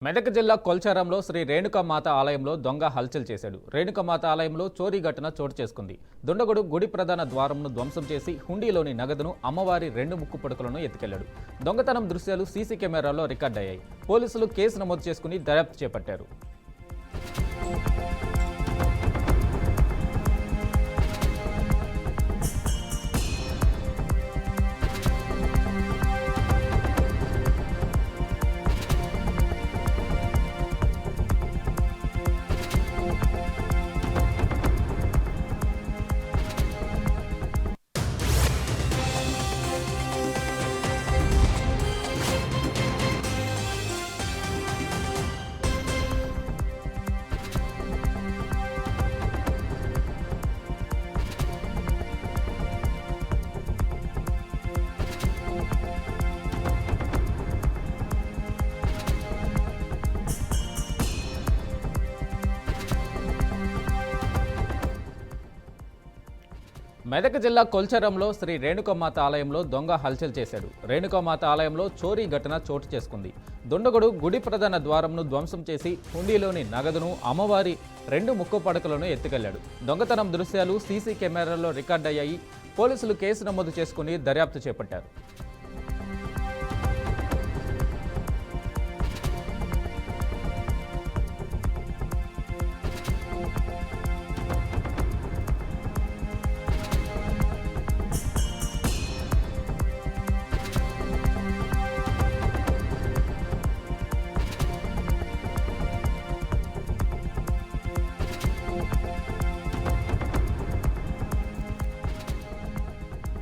మెదక్ జిల్లా కొల్చారంలో శ్రీ రేణుకామాత ఆలయంలో దొంగ హల్చల్ చేశాడు. రేణుకామాత ఆలయంలో చోరీ ఘటన చోటు చేసుకుంది. దుండగుడు గుడి ప్రధాన ద్వారంను ధ్వంసం చేసి హుండీలోని నగదును అమ్మవారి 2 ముక్కు పడకలను ఎత్తుకెళ్లాడు. దొంగతనం దృశ్యాలు సీసీ కెమెరాల్లో రికార్డయ్యాయి. పోలీసులు కేసు నమోదు చేసుకుని దర్యాప్తు చేపట్టారు. మెదక్ జిల్లా కొల్చారంలో శ్రీ రేణుకామాత ఆలయంలో దొంగ హల్చల్ చేశాడు. రేణుకామాత ఆలయంలో చోరీ ఘటన చోటు చేసుకుంది. దుండగుడు గుడి ప్రధాన ద్వారంను ధ్వంసం చేసి హుండీలోని నగదును అమ్మవారి 2 ముక్కు పడకలను ఎత్తుకెళ్లాడు. దొంగతనం దృశ్యాలు సీసీ కెమెరాల్లో రికార్డయ్యాయి. పోలీసులు కేసు నమోదు చేసుకుని దర్యాప్తు చేపట్టారు.